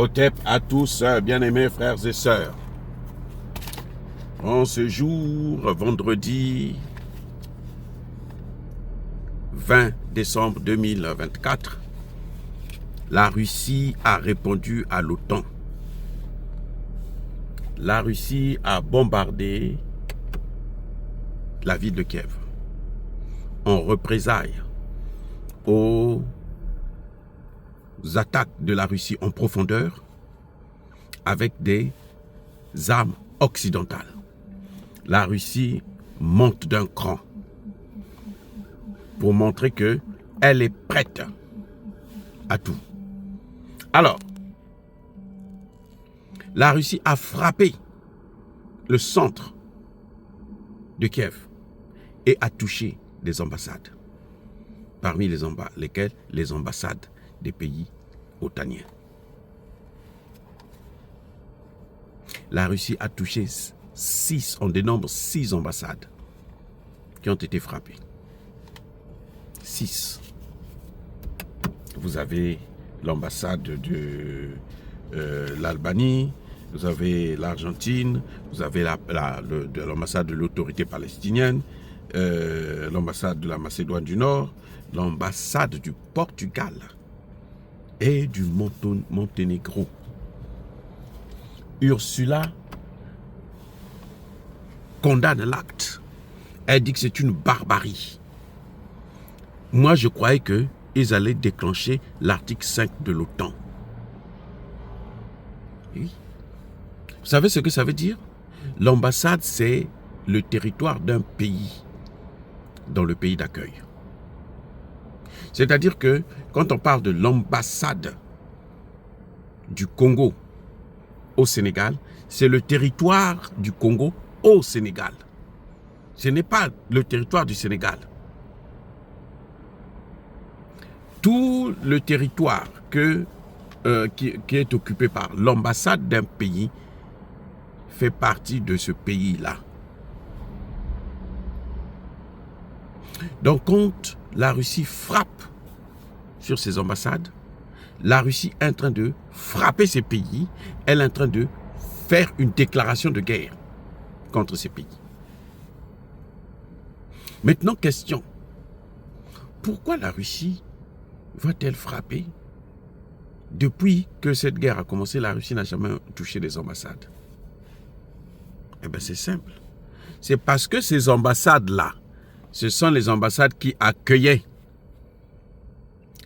Hotep à tous, bien-aimés frères et sœurs. En ce jour, vendredi 20 décembre 2024, la Russie a répondu à l'OTAN. La Russie a bombardé la ville de Kiev en représailles aux attaques de la Russie en profondeur avec des armes occidentales. La Russie monte d'un cran pour montrer qu'elle est prête à tout. Alors, la Russie a frappé le centre de Kiev et a touché des ambassades, parmi lesquelles les ambassades des pays otaniens. La Russie a touché 6, on dénombre 6 ambassades qui ont été frappées. 6. Vous avez l'ambassade de l'Albanie, vous avez l'Argentine, vous avez l'ambassade de l'autorité palestinienne, l'ambassade de la Macédoine du Nord, l'ambassade du Portugal et du Monténégro. Ursula condamne l'acte. Elle dit que c'est une barbarie. Moi, je croyais qu'ils allaient déclencher l'article 5 de l'OTAN. Oui. Vous savez ce que ça veut dire? L'ambassade, c'est le territoire d'un pays dans le pays d'accueil. C'est-à-dire que quand on parle de l'ambassade du Congo au Sénégal, c'est le territoire du Congo au Sénégal. Ce n'est pas le territoire du Sénégal. Tout le territoire qui est occupé par l'ambassade d'un pays fait partie de ce pays-là. Donc, quand la Russie frappe sur ces ambassades, la Russie est en train de frapper ces pays, elle est en train de faire une déclaration de guerre contre ces pays. Maintenant, question. Pourquoi la Russie va-t-elle frapper? Depuis que cette guerre a commencé, la Russie n'a jamais touché les ambassades. Eh bien, c'est simple. C'est parce que ces ambassades-là, ce sont les ambassades qui accueillaient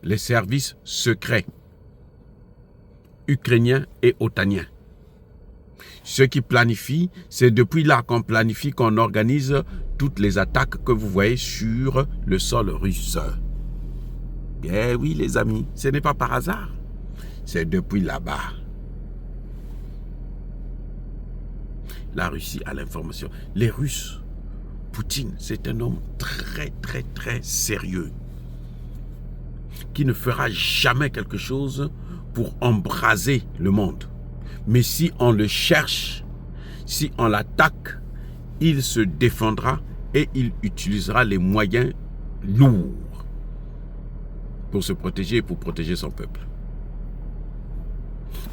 les services secrets ukrainiens et otaniens. Ce qui planifie, c'est depuis là qu'on planifie, qu'on organise toutes les attaques que vous voyez sur le sol russe. Bien oui, les amis, ce n'est pas par hasard. C'est depuis là-bas. La Russie a l'information. Les Russes, Poutine, c'est un homme très, très, très sérieux qui ne fera jamais quelque chose pour embraser le monde. Mais si on le cherche, si on l'attaque, il se défendra et il utilisera les moyens lourds pour se protéger et pour protéger son peuple.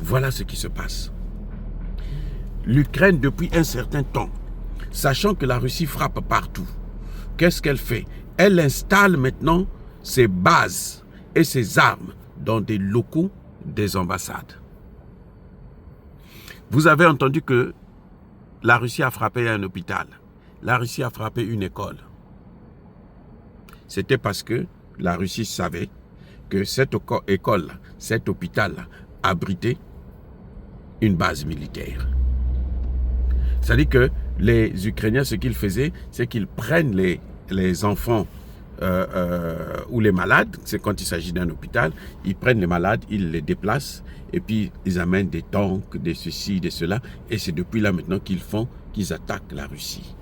Voilà ce qui se passe. L'Ukraine, depuis un certain temps, sachant que la Russie frappe partout, qu'est-ce qu'elle fait? Elle installe maintenant ses bases et ses armes dans des locaux des ambassades. Vous avez entendu que la Russie a frappé un hôpital. La Russie a frappé une école. C'était parce que la Russie savait que cette école, cet hôpital abritait une base militaire. C'est-à-dire que les Ukrainiens, ce qu'ils faisaient, c'est qu'ils prennent les enfants ou les malades, c'est quand il s'agit d'un hôpital, ils prennent les malades, ils les déplacent et puis ils amènent des tanks, des ceci, des cela, et c'est depuis là maintenant qu'ils attaquent la Russie.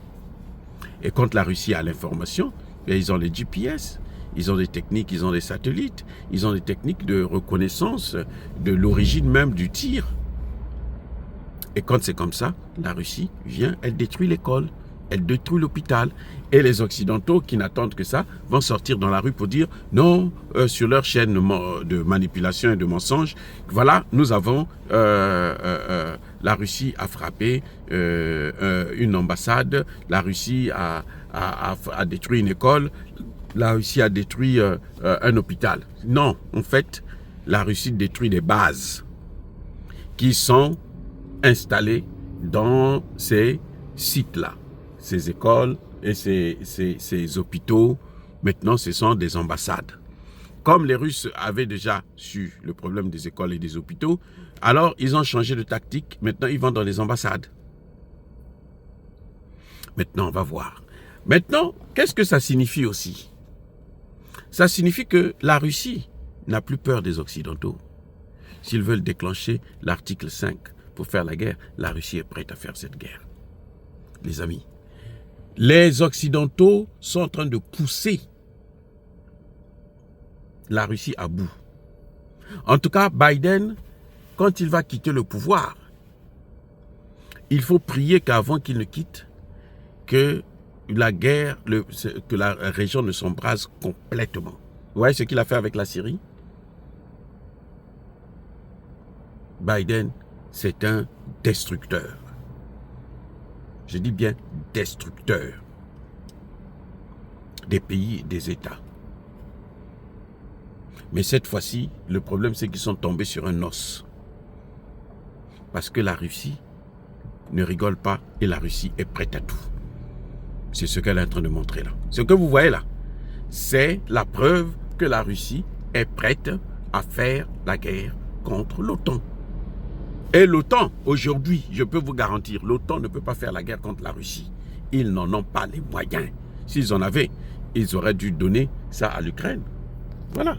Et quand la Russie a l'information, ils ont les GPS, ils ont des techniques, ils ont des satellites, ils ont des techniques de reconnaissance de l'origine même du tir. Et quand c'est comme ça, la Russie vient, elle détruit l'école, elle détruit l'hôpital. Et les Occidentaux qui n'attendent que ça vont sortir dans la rue pour dire non, sur leur chaîne de manipulation et de mensonges, voilà, nous avons, la Russie a frappé une ambassade, la Russie a détruit une école, la Russie a détruit un hôpital. Non, en fait, la Russie détruit des bases qui sont installées dans ces sites-là, ces écoles et ces hôpitaux. Maintenant, ce sont des ambassades. Comme les Russes avaient déjà su le problème des écoles et des hôpitaux, alors ils ont changé de tactique. Maintenant, ils vont dans les ambassades. Maintenant, on va voir. Maintenant, qu'est-ce que ça signifie aussi? Ça signifie que la Russie n'a plus peur des Occidentaux. S'ils veulent déclencher l'article 5 pour faire la guerre, la Russie est prête à faire cette guerre. Les amis, les Occidentaux sont en train de pousser la Russie à bout. En tout cas, Biden, quand il va quitter le pouvoir, il faut prier qu'avant qu'il ne quitte, que la guerre, que la région ne s'embrase complètement. Vous voyez ce qu'il a fait avec la Syrie? Biden, c'est un destructeur. Je dis bien destructeur des pays et des États. Mais cette fois-ci, le problème c'est qu'ils sont tombés sur un os. Parce que la Russie ne rigole pas et la Russie est prête à tout. C'est ce qu'elle est en train de montrer là. Ce que vous voyez là, c'est la preuve que la Russie est prête à faire la guerre contre l'OTAN. Et l'OTAN, aujourd'hui, je peux vous garantir, l'OTAN ne peut pas faire la guerre contre la Russie. Ils n'en ont pas les moyens. S'ils en avaient, ils auraient dû donner ça à l'Ukraine. Voilà.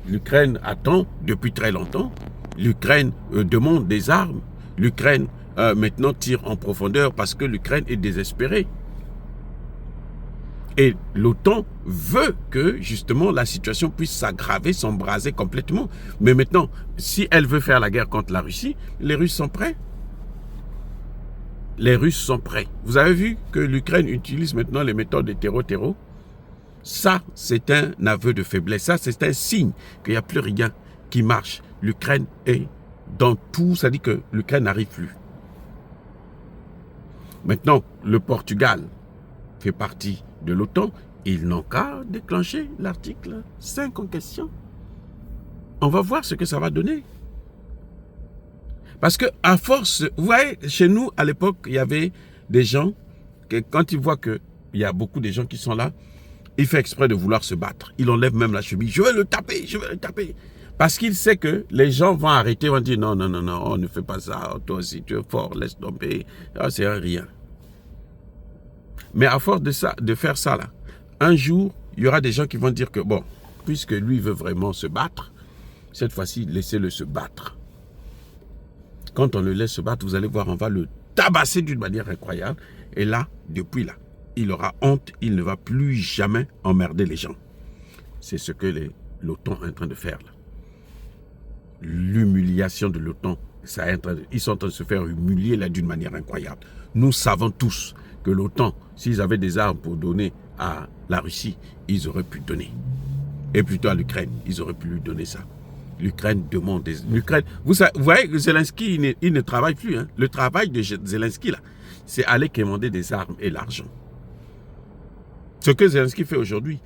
L'Ukraine attend depuis très longtemps. L'Ukraine demande des armes. L'Ukraine maintenant tire en profondeur parce que l'Ukraine est désespérée. Et l'OTAN veut que, justement, la situation puisse s'aggraver, s'embraser complètement. Mais maintenant, si elle veut faire la guerre contre la Russie, les Russes sont prêts. Les Russes sont prêts. Vous avez vu que l'Ukraine utilise maintenant les méthodes de terreau-terreau. Ça, c'est un aveu de faiblesse. Ça, c'est un signe qu'il n'y a plus rien qui marche. L'Ukraine est dans tout. Ça dit que l'Ukraine n'arrive plus. Maintenant, le Portugal fait partie de l'OTAN, ils n'ont qu'à déclencher l'article 5 en question. On va voir ce que ça va donner. Parce que à force, vous voyez, chez nous, à l'époque, il y avait des gens, que quand ils voient qu'il y a beaucoup de gens qui sont là, ils font exprès de vouloir se battre. Il enlève même la chemise. Je vais le taper, je vais le taper. Parce qu'il sait que les gens vont arrêter, vont dire non, non, non, non, on ne fait pas ça. Toi aussi, tu es fort, laisse tomber. Ah, c'est rien. Mais à force de ça, de faire ça là, un jour, il y aura des gens qui vont dire que bon, puisque lui veut vraiment se battre, cette fois-ci, laissez-le se battre. Quand on le laisse se battre, vous allez voir, on va le tabasser d'une manière incroyable. Et là, depuis là, il aura honte, il ne va plus jamais emmerder les gens. C'est ce que l'OTAN est en train de faire là. L'humiliation de l'OTAN, ils sont en train de se faire humilier là d'une manière incroyable. Nous savons tous que l'OTAN, s'ils avaient des armes pour donner à la Russie, ils auraient pu donner. Et plutôt à l'Ukraine, ils auraient pu lui donner ça. L'Ukraine demande des... Vous voyez que Zelensky, il ne travaille plus. Hein. Le travail de Zelensky, là, c'est aller commander des armes et l'argent. Ce que Zelensky fait aujourd'hui,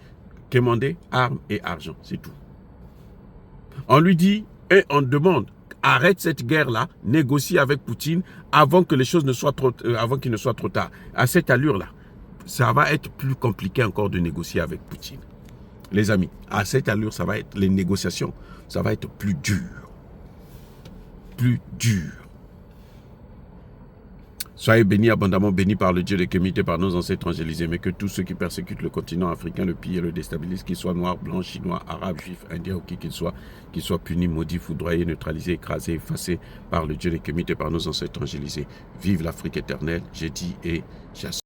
commander armes et argent, c'est tout. On lui dit et on demande, arrête cette guerre-là, négocie avec Poutine avant que les choses ne soient avant qu'il ne soit trop tard. À cette allure-là, ça va être plus compliqué encore de négocier avec Poutine. Les amis, à cette allure, ça va être les négociations, ça va être plus dur. Plus dur. Soyez bénis, abondamment bénis par le Dieu de Kémité, par nos ancêtres angélisés, mais que tous ceux qui persécutent le continent africain, le pillent et le déstabilisent, qu'ils soient noirs, blancs, chinois, arabes, juifs, indiens ou qui qu'ils soient punis, maudits, foudroyés, neutralisés, écrasés, effacés par le Dieu de Kémité, par nos ancêtres angélisés. Vive l'Afrique éternelle, j'ai dit et j'assure.